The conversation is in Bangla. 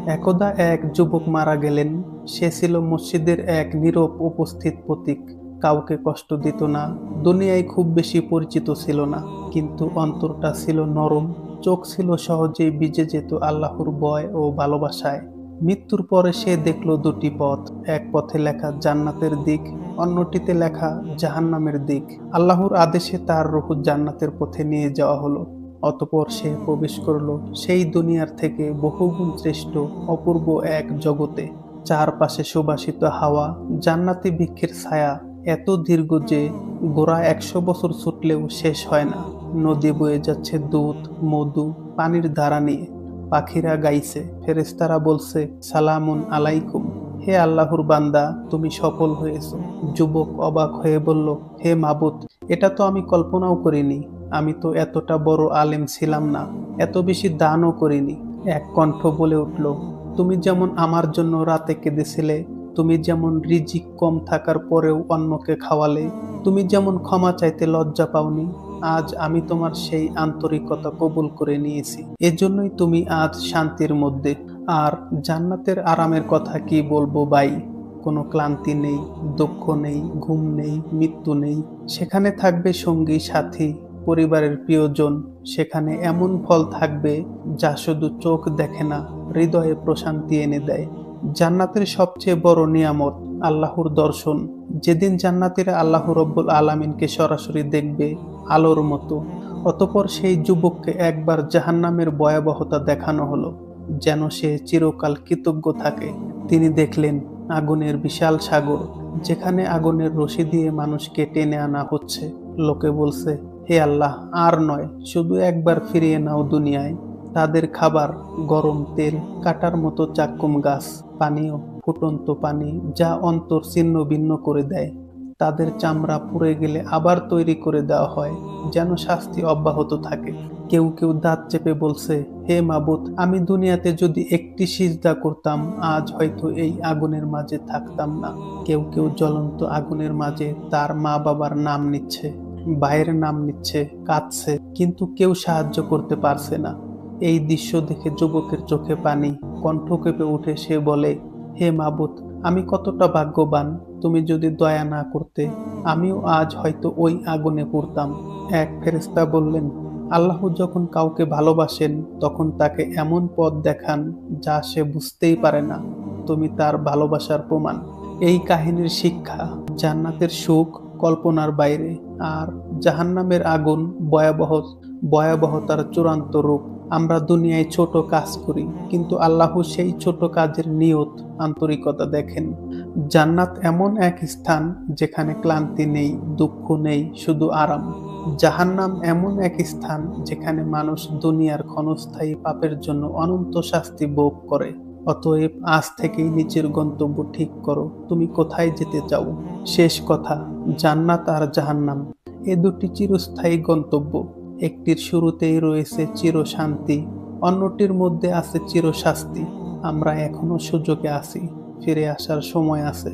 একদা এক যুবক মারা গেলেন। সে ছিল মসজিদের এক নীরব উপস্থিত প্রতীক। কাউকে কষ্ট দিত না, দুনিয়ায় খুব বেশি পরিচিত ছিল না, কিন্তু অন্তরটা ছিল নরম। চোখ ছিল সহজেই ভিজে যেত আল্লাহর ভয় ও ভালোবাসায়। মৃত্যুর পরে সে দেখল দুটি পথ, এক পথে লেখা জান্নাতের দিক, অন্যটিতে লেখা জাহান্নামের দিক। আল্লাহর আদেশে তার রূহ জান্নাতের পথে নিয়ে যাওয়া হলো। অতঃপর সে প্রবেশ করল সেই দুনিয়ার থেকে বহুগুণ শ্রেষ্ঠ অপূর্ব এক জগতে। চারপাশে সুবাসিত হাওয়া, জান্নাতি বৃক্ষের ছায়া এত দীর্ঘ যে গোড়া ১০০ বছর ছুটলেও শেষ হয় না। নদী বয়ে যাচ্ছে দুধ, মধু, পানির ধারা নিয়ে। পাখিরা গাইছে, ফেরেশতারা বলছে সালামুন আলাইকুম, হে আল্লাহর বান্দা, তুমি সফল হয়েছো। যুবক অবাক হয়ে বলল, হে মাবুদ, এটা তো আমি কল্পনাও করিনি। আমি তো এতটা বড় আলেম ছিলাম না, এত বেশি দানও করিনি। এক কণ্ঠ বলে উঠল, তুমি যেমন আমার জন্য রাতে কেঁদেছিলে, তুমি যেমন রিজিক কম থাকার পরেও অন্যকে খাওয়ালে, তুমি যেমন ক্ষমা চাইতে লজ্জা পাওনি, আজ আমি তোমার সেই আন্তরিকতা কবুল করে নিয়েছি। এজন্যই তুমি আজ শান্তির মধ্যে। আর জান্নাতের আরামের কথা কি বলবো ভাই। কোনো ক্লান্তি নেই, দুঃখ নেই, ঘুম নেই, মৃত্যু নেই। সেখানে থাকবে সঙ্গী সাথী, পরিবারের প্রিয়জন। সেখানে এমন ফল থাকবে যা শুধু চোখ দেখে না, হৃদয়ে প্রশান্তি এনে দেয়। জান্নাতের সবচেয়ে বড় নিয়ামত আল্লাহর দর্শন। যেদিন জান্নাতীরা আল্লাহ রব্বুল আলামিনকে সরাসরি দেখবে আলোর মতো। অতঃপর সেই যুবককে একবার জাহান্নামের ভয়াবহতা দেখানো হলো, যেন সে চিরকাল কৃতজ্ঞ থাকে। তিনি দেখলেন আগুনের বিশাল সাগর, যেখানে আগুনের রশি দিয়ে মানুষকে টেনে আনা হচ্ছে। লোকে বলছে, হে আল্লাহ, আর নয়, শুধু একবার ফিরিয়ে নাও দুনিয়ায়। তাদের খাবার গরম তেল, কাটার মতো চাক্কুম গাছ, পানীয় ফুটন্ত পানি যা অন্তর ছিন্ন ভিন্ন করে দেয়। তাদের চামড়া পুড়ে গেলে আবার তৈরি করে দেওয়া হয়, যেন শাস্তি অব্যাহত থাকে। কেউ কেউ দাঁত চেপে বলছে, হে মাবুদ, আমি দুনিয়াতে যদি একটি সিজদা করতাম, আজ হয়তো এই আগুনের মাঝে থাকতাম না। কেউ কেউ জ্বলন্ত আগুনের মাঝে তার মা বাবার নাম নিচ্ছে, ভাইয়ের নাম নিচ্ছে, কাঁদছে, কিন্তু কেউ সাহায্য করতে পারছে না। এই দৃশ্য দেখে যুবকের চোখে পানি, কণ্ঠ কেঁপে উঠে সে বলে, হে মাবুদ, আমি কতটা ভাগ্যবান, তুমি যদি দয়া না করতে, আমিও আজ হয়তো ওই আগুনে পুড়তাম। এক ফেরেশতা বললেন, আল্লাহ যখন কাউকে ভালোবাসেন তখন তাকে এমন পথ দেখান যা সে বুঝতেই পারে না। তুমি তার ভালোবাসার প্রমাণ। এই কাহিনীর শিক্ষা, জান্নাতের সুখ কল্পনার বাইরে, আর জাহান্নামের আগুন ভয়াবহতার চূড়ান্ত রূপ। আমরা দুনিয়ায় ছোট কাজ করি, কিন্তু আল্লাহ সেই ছোট কাজের নিয়ত, আন্তরিকতা দেখেন। জান্নাত এমন এক স্থান যেখানে ক্লান্তি নেই, দুঃখ নেই, শুধু আরাম। জাহান্নাম এমন এক স্থান যেখানে মানুষ দুনিয়ার ক্ষণস্থায়ী পাপের জন্য অনন্ত শাস্তি ভোগ করে। অতএব আজ থেকেই নিজের গন্তব্য ঠিক করো, তুমি কোথায় যেতে চাও। শেষ কথা, জান্নাত আর জাহান্নাম এ দুটি চিরস্থায়ী গন্তব্য। একটির শুরুতেই রয়েছে চিরশান্তি, অন্যটির মধ্যে আছে চিরশাস্তি। আমরা এখনো সুযোগে আছি, ফিরে আসার সময় আছে।